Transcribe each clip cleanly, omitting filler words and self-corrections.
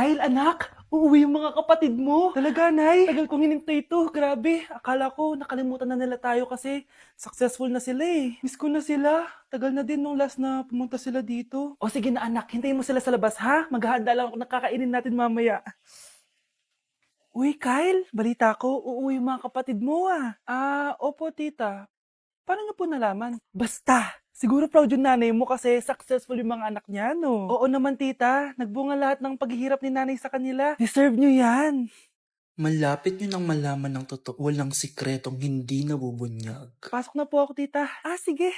Kyle, anak, uuwi yung mga kapatid mo. Talaga, Nay? Tagal kong hinintay ito. Grabe, akala ko nakalimutan na nila tayo kasi successful na sila eh. Miss ko na sila. Tagal na din nung last na pumunta sila dito. O sige na anak, hintayin mo sila sa labas ha. Maghahanda lang ako ng kakainin natin mamaya. Uy, Kyle, balita ko, uuwi yung mga kapatid mo ah. Opo tita. Paano niyo po nalaman? Basta! Siguro proud yung nanay mo kasi successful yung mga anak niya, no? Oo naman, tita. Nagbunga lahat ng paghihirap ni nanay sa kanila. Deserve niyo yan. Malapit nyo nang malaman ng totoo, walang sikretong hindi nabubunyag. Pasok na po ako, tita. Sige.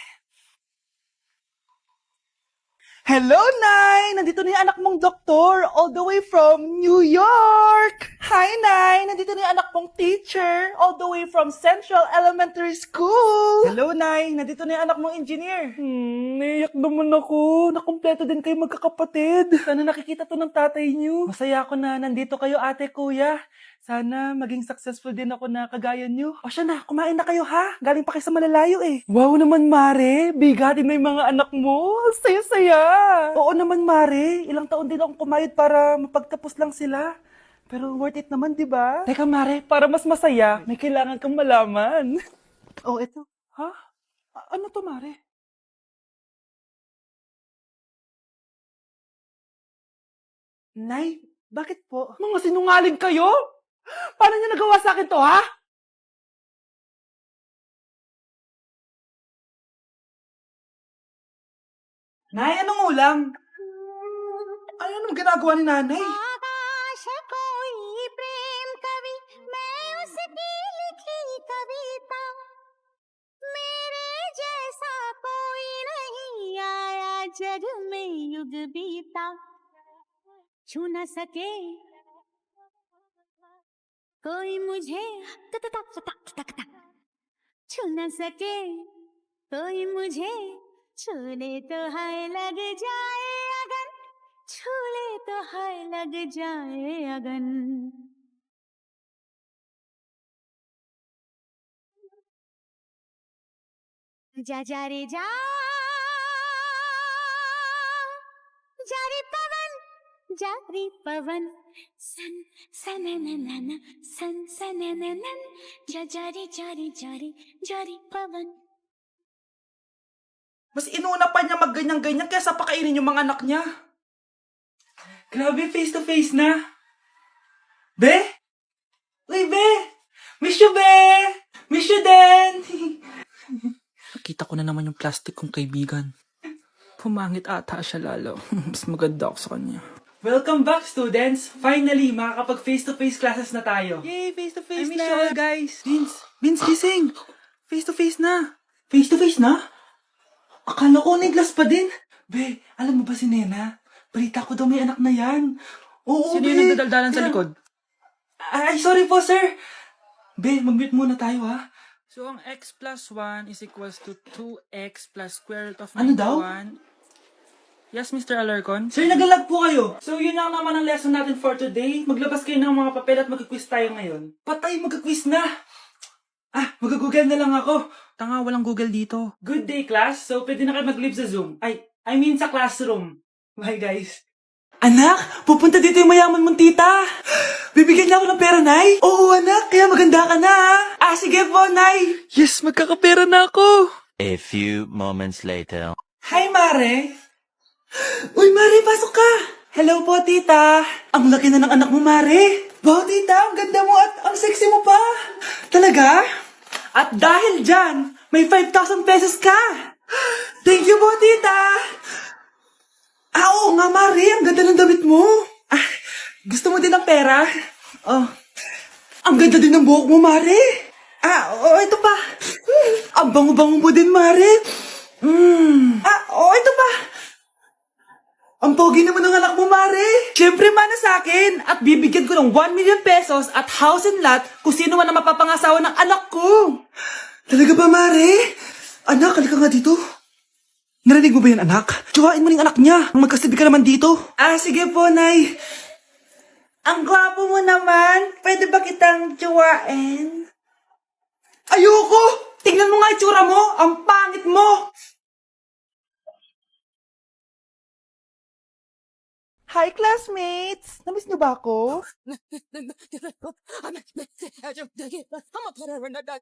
Hello, Nay! Nandito na yung anak mong doktor, all the way from New York! Hi, Nay! Nandito na yung anak mong teacher, all the way from Central Elementary School! Hello, Nay! Nandito na yung anak mong engineer. Naiyak naman ako. Nakumpleto din kayo magkakapatid. Sana nakikita to ng tatay niyo. Masaya ako na nandito kayo, ate, kuya. Sana maging successful din ako na kagaya niyo. O siya na, kumain na kayo ha. Galing pa kayo sa malalayo eh. Wow naman, Mare. Bigatin na yung mga anak mo. Saya-saya. Oo naman, Mare. Ilang taon din akong kumayod para mapagtapos lang sila. Pero worth it naman, di ba? Teka, Mare, para mas masaya, may kailangan kang malaman. Oh, eto. Ha? Ano to, Mare? Nay, bakit po? Mga sinungaling kayo? Paano niyo nagawa sa akin to, ha? Nay, anong ulam? Ano naman ginagawa ni nanay? आकाश कोई प्रेम कवि मैं उसकी लिखी कविता मेरे जैसा कोई नहीं आया जग में युग बीता छू न सके कोई मुझे छू न सके कोई मुझे छूने तो है लग जाए अगन छूले तो है लग जाए अगन जा जा रे जा रे पवन सन सनननन सन सनननन जा रे पवन. Mas inuna pa niya magganyan-ganyan kaysa pakainin yung mga anak niya. Grabe, face to face na. Be? Uy, Be! Miss you, Be! Miss you din! Nakita ko na naman yung plastic kong kaibigan. Pumangit ata siya lalo. Mas maganda ako sa kanya. Welcome back, students! Finally, makakapag face-to-face classes na tayo. Yay, face-to-face na! I miss you all, guys! Vince, gising! Face-to-face na! Face-to-face na? Akala ko neglas pa din. Be, alam mo ba si Nena? Balita ko daw may anak na yan. Oo, Sino Be. yung nagdadaldalan sa likod? Ay, sorry po, sir. Be, mag-mute muna tayo, ha? So, ang x plus 1 is equals to 2x plus square root of 91. Ano daw? Yes, Mr. Alarcon? Sir, nagalag po kayo. So, yun lang naman ang lesson natin for today. Maglabas kayo ng mga papel at mag-quiz tayo ngayon. Patay, mag-quiz na! Mag-google na lang ako. Tanga, walang Google dito. Good day, class. So, pwede na kayo mag-live sa Zoom. I mean sa classroom. Bye, guys. Anak, pupunta dito yung mayaman mong tita. Bibigyan niya ako ng pera, Nay. Oo, anak. Kaya maganda ka na, ha? Sige po, Nay. Yes, magkakapera na ako. A few moments later. Hi, Mare. Uy, Mare, pasok ka. Hello po, tita. Ang laki na ng anak mo, Mare. Wow, tita, ang ganda mo at ang sexy mo pa. Talaga? At dahil dyan, may 5,000 pesos ka. Thank you po, tita. Oo nga, Mare. Ang ganda ng damit mo. Gusto mo din ng pera? Oh. Ang ganda din ng buhok mo, Mare. Ito pa. Ang bango-bango mo din, Mare. Ito pa. Ang pogi naman ng anak mo, Mare. Siyempre, mana sa akin. At bibigyan ko ng 1 million pesos at house and lot kung sino man ang mapapangasawa ng anak ko. Talaga ba, Mare? Anak, halika nga dito. Narinig mo ba yan, anak? Tsuhain mo rin anak niya. Magkasibi ka naman dito. Sige po, Nay. Ang gwapo mo naman. Pwede ba kitang tsuhain? Ayoko! Tingnan mo nga itsura mo. Ang pangit mo. Hi, classmates! Namiss niyo ba ako?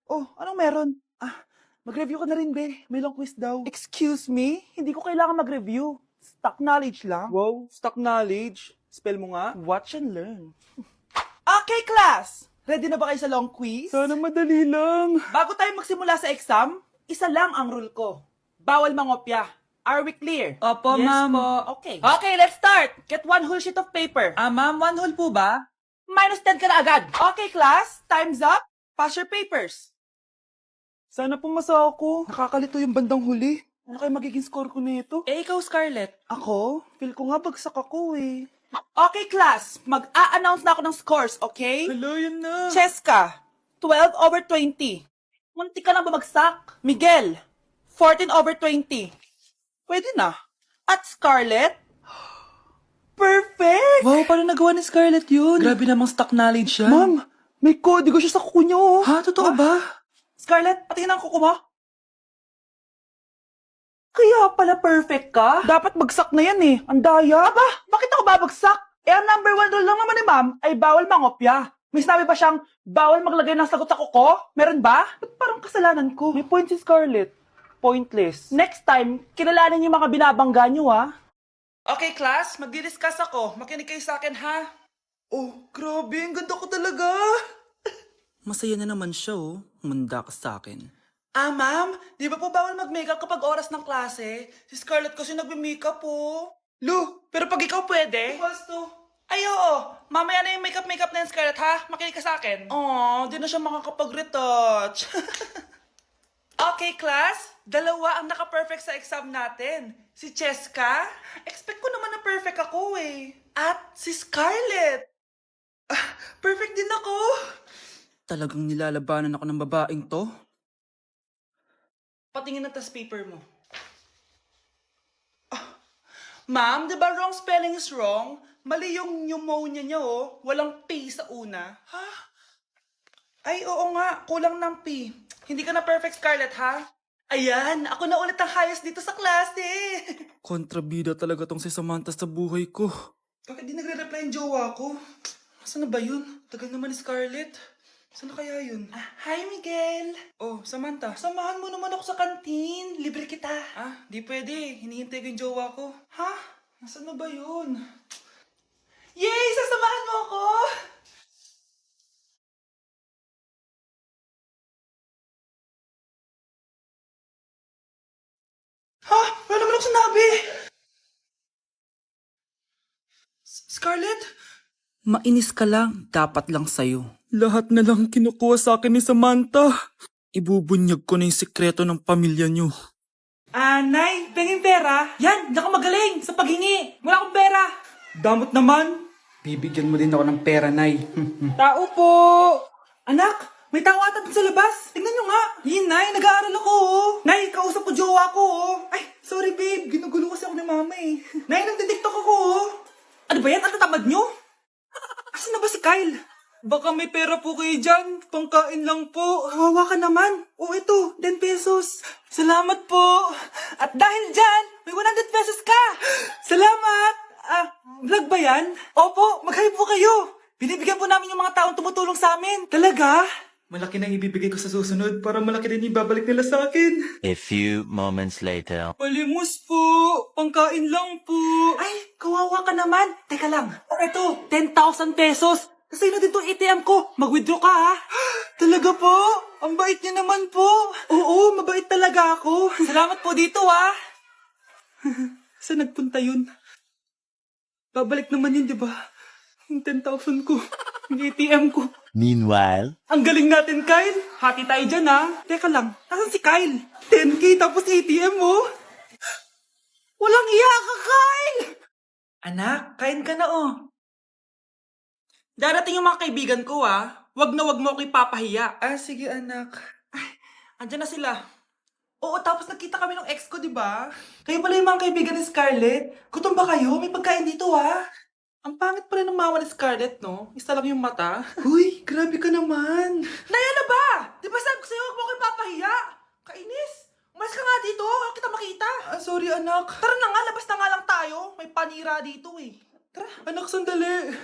Oh, anong meron? Mag-review ka na rin, be. May long quiz daw. Excuse me? Hindi ko kailangan mag-review. Stock knowledge lang. Wow, stock knowledge. Spell mo nga. Watch and learn. Okay, class! Ready na ba kayo sa long quiz? Sana madali lang. Bago tayo magsimula sa exam, isa lang ang rule ko. Bawal mangopya. Are we clear? Opo, ma'am. Okay. Okay, let's start. Get one whole sheet of paper. Ma'am, 1 whole po ba? Minus 10 ka na agad. Okay, class. Time's up. Pass your papers. Sana pumasa ako. Nakakalito yung bandang huli. Ano kayo magiging score ko nito? Eh, ikaw, Scarlett. Ako? Feel ko nga bagsak ako eh. Okay, class. Mag-a-announce na ako ng scores, okay? Hello, yun na. Cheska, 12/20. Munti ka lang bumagsak. Miguel, 14/20. Pwede na. At Scarlett, perfect! Wow, paano nagawa ni Scarlett yun? Grabe namang stock knowledge yan. Ma'am, may kodigo siya sa kuko niyo. Oh. Ha? Totoo ba? Scarlett, patingin ang kuko mo. Kaya pala perfect ka? Dapat bagsak na yan eh. Ang daya. Aba, bakit ako babagsak? Eh, ang number 1 rule lang naman ni ma'am ay bawal mangopya. May sinabi ba siyang bawal maglagay ng sagot sa kuko? Meron ba? Ba't parang kasalanan ko? May point si Scarlett. Pointless. Next time, kilalanin yung mga binabangga nyo, ha? Okay, class. Magdi-discuss ako. Makinig kayo sa akin, ha? Oh, grabe. Ang ganda ko talaga. Masaya na naman siya, oh. Manda ka sa akin. Ma'am, di ba po bawal mag-makeup kapag oras ng klase? Si Scarlett kasi nagme-makeup po. Lu, pero pag ikaw pwede? Equals to. Ay, oo. Mamaya na yung makeup na yung Scarlett, ha? Makinig ka sa akin. Aw, di na siya makakapag-retouch. Okay, class. 2 ang naka-perfect sa exam natin. Si Cheska. Expect ko naman na perfect ako eh. At si Scarlett. Perfect din ako. Talagang nilalabanan ako ng babaeng to? Patingin na tas paper mo. Ma'am, di ba wrong spelling is wrong? Mali yung pneumonia niya, oh. Walang P sa una. Ha? Ay, oo nga. Kulang ng P. Hindi ka na perfect, Scarlett, ha? Ayan, ako na ulit ang highest dito sa klase. Kontrabida talaga tong si Samantha sa buhay ko. Bakit di nagre-reply yung jowa ko? Saan na ba yun? Tagal naman ni Scarlett. Saan na kaya yun? Hi, Miguel! Oh, Samantha, samahan mo naman ako sa kantin. Libre kita. Di pwede. Hinihintay ko yung jowa ko. Ha? Nasaan na ba yun? Yay! Sasamahan mo ako! Ha? Wala naman ako sinabi! Scarlett? Mainis ka lang. Dapat lang sa'yo. Lahat na lang kinukuha sa akin ni Samantha. Ibubunyag ko na yung sikreto ng pamilya niyo. Nay, pengin pera? Yan, di ako magaling sa paghingi. Wala akong pera. Damot naman. Bibigyan mo din ako ng pera, Nay. Tao po! Anak, may tao ata dun sa labas. Tingnan nyo nga. Yun, Nay, nag-aaral ako, oh. Nay, kausap ko jowa ko, oh. Ay, sorry, babe. Ginugulo kasi ako ni mama, eh. Nay, nagtitiktok ako, oh. Ano ba yan? Ang tatamad nyo? Asan na ba si Kyle? Baka may pera po kayo dyan. Pangkain lang po. Kawawa ka naman. Oh, ito, 10 pesos. Salamat po. At dahil dyan, may 100 pesos ka. Salamat. Vlog ba yan? Opo, mag-hi po kayo. Binibigyan po namin yung mga taong tumutulong sa amin. Talaga? Malaki na ibibigay ko sa susunod para malaki din yung babalik nila sa akin. A few moments later. Palimos po. Pangkain lang po. Ay, kawawa ka naman. Teka lang. Ito, 10,000 pesos. Kasi na dito ATM ko. Mag-withdraw ka, ha? Talaga po? Ang bait niya naman po. Oo, mabait talaga ako. Salamat po dito, ha? Saan nagpunta yun? Babalik naman yun, di ba? Yung 10,000 ko. Yung ATM ko. Meanwhile. Ang galing natin, Kyle. Hati tayo dyan, ha? Teka lang, nasan si Kyle? 10K tapos ATM, oh. Walang iya ka, Kyle! Anak, kain ka na, oh. Darating yung mga kaibigan ko, ah. Wag na wag mo ako ipapahiya. Sige, anak. Ay, andyan na sila. Oo, tapos nagkita kami ng ex ko, di ba? Kayo pala yung mga kaibigan ni Scarlett. Gutom ba kayo? May pagkain dito, ha? Ang pangit pa rin ng mama ni Scarlett, no? Isa lang yung mata. Uy, grabe ka naman. Naya na ba? Di ba sabi ko sa'yo, huwag mo kayo papahiya? Kainis. Umalis ka nga dito. Huwag kita makita. Sorry, anak. Tara na nga, labas na nga lang tayo. May panira dito, eh. Tara, anak, sandali.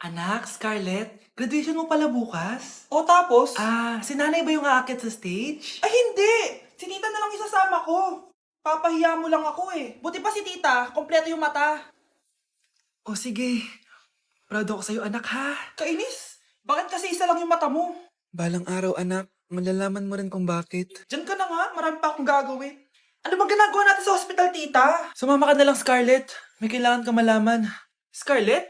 Anak, Scarlett, graduation mo pala bukas? O tapos? Si nanay ba yung aakit sa stage? Ay, hindi! Si tita na lang isasama ko. Papahiya mo lang ako eh. Buti pa si tita, kompleto yung mata. O sige, proud ako sa'yo anak ha. Kainis, bakit kasi isa lang yung mata mo? Balang araw anak, malalaman mo rin kung bakit. Diyan ka na nga, marami pa akong gagawin. Ano bang ginagawa natin sa hospital, tita? Sumama ka na lang, Scarlett. May kailangan ka malaman. Scarlett?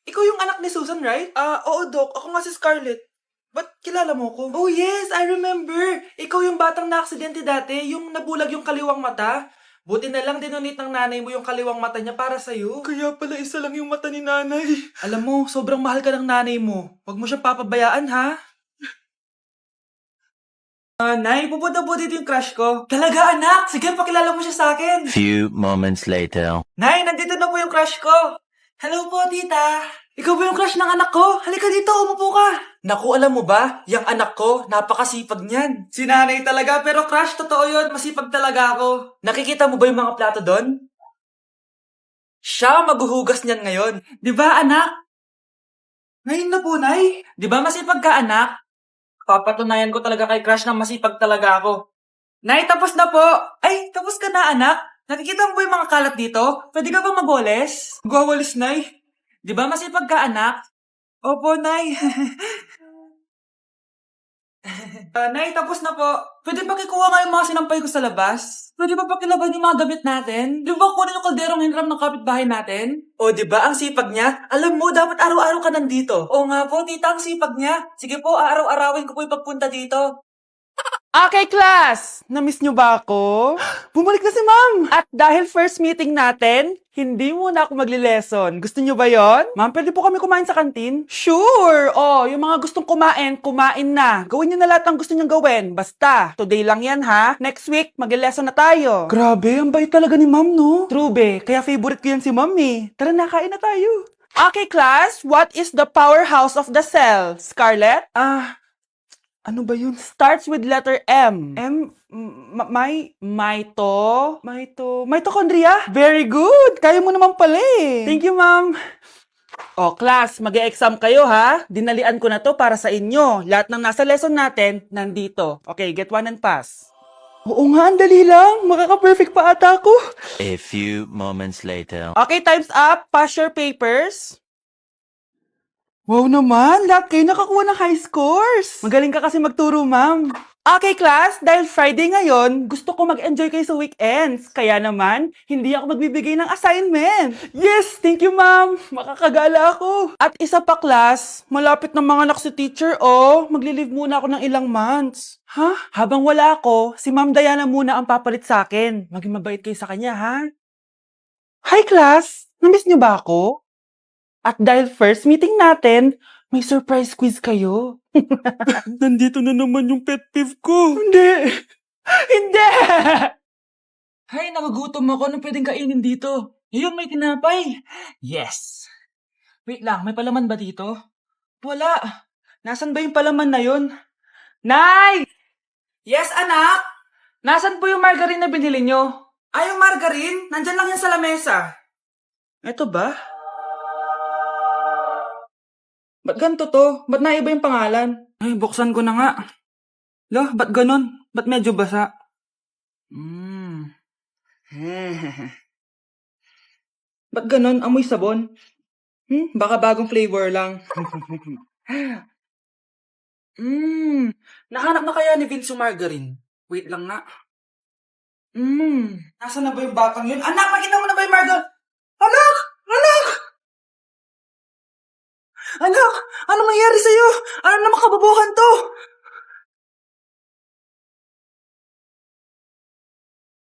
Ikaw yung anak ni Susan, right? Oo, Doc. Ako nga si Scarlett. Ba't kilala mo ko? Oh, yes! I remember! Ikaw yung batang na-aksidente dati, yung nabulag yung kaliwang mata. Buti na lang dinonate ng nanay mo yung kaliwang mata niya para sa'yo. Kaya pala isa lang yung mata ni nanay. Alam mo, sobrang mahal ka ng nanay mo. Huwag mo siyang papabayaan, ha? Nay, pupunta po dito yung crush ko. Talaga, anak? Sige, pakilala mo siya sa akin. Few moments later. Nay, nandito na po yung crush ko. Hello po, tita. Ikaw ba yung crush ng anak ko? Halika dito, umupo ka. Naku, alam mo ba? Yung anak ko, napakasipag niyan. Si nanay talaga, pero crush, totoo yun. Masipag talaga ako. Nakikita mo ba yung mga plato doon? Siya maghuhugas niyan ngayon. Di ba, anak? Ngayon na po, nay. Di ba masipag ka, anak? Papatunayan ko talaga kay crush na masipag talaga ako. Nay, tapos na po. Ay, tapos ka na, anak. Nakikita mo ba yung mga kalat dito? Pwede ka bang magwalis? Magwawalis, nay. Di ba masipag ka, anak? Opo, nay. Nay, tapos na po. Pwede pa kikuha nga yung mga sinampay ko sa labas? Pwede pa pakilaban yung mga damit natin? Di ba kunin yung kalderong hinram ng kapitbahay natin? O, di ba ang sipag niya? Alam mo, dapat araw-araw ka nandito. O nga po, tita, ang sipag niya. Sige po, araw-arawin ko po yung pagpunta dito. Okay, class! Namiss nyo ba ako? Bumalik na si ma'am! At dahil first meeting natin, hindi muna ako magli-lesson. Gusto nyo ba yon? Ma'am, pwede po kami kumain sa kantin? Sure! Oh, yung mga gustong kumain, kumain na. Gawin nyo na lahat ng gusto nyo gawin. Basta, today lang yan ha. Next week, magli-lesson na tayo. Grabe, ang bait talaga ni ma'am, no? True, be. Kaya favorite ko yan si ma'am eh. Tara na, kain na tayo. Okay, class. What is the powerhouse of the cell? Scarlett? Ano ba yun? Starts with letter M. Mitochondria? Very good! Kaya mo naman pala eh. Thank you, ma'am. O, class, mag-e-exam kayo ha. Dinalian ko na to para sa inyo. Lahat ng nasa lesson natin, nandito. Okay, get one and pass. Oo nga, ang dali lang. Makaka-perfect pa ata ako. A few moments later. Okay, time's up. Pass your papers. Wow naman, lahat kayo nakakuha ng high scores. Magaling ka kasi magturo, ma'am. Okay, class, dahil Friday ngayon, gusto ko mag-enjoy kayo sa weekends. Kaya naman, hindi ako magbibigay ng assignment. Yes, thank you, ma'am. Makakagala ako. At isa pa, class, malapit na mga anak si teacher, magli-leave muna ako ng ilang months. Ha? Habang wala ako, si Ma'am Diana muna ang papalit sa akin. Maging mabait kayo sa kanya, ha? Hi, class. Namiss niyo ba ako? At dahil first meeting natin, may surprise quiz kayo. Nandito na naman yung pet peeve ko. Hindi! Hindi! Hay, nakagutom ako. Anong pwedeng kainin dito? Yun, may tinapay. Yes! Wait lang, may palaman ba dito? Wala. Nasaan ba yung palaman na yun? Nay! Yes, anak? Nasaan po yung margarine na binili nyo? Yung margarine? Nandyan lang yan sa lamesa. Eto ba? Ba't ganito to? Ba't naiba yung pangalan? Ay, buksan ko na nga. Lo, ba't ganon? Ba't medyo basa? Ba't ganon? Amoy sabon? Baka bagong flavor lang. Nahanap na kaya ni Vince yung margarine? Wait lang nga. Nasaan na ba yung batang yun? Anak, makita mo na ba yung margarine? Anak! Anak! Anak! Anong nangyari sa'yo? Ano naman kababuhan to?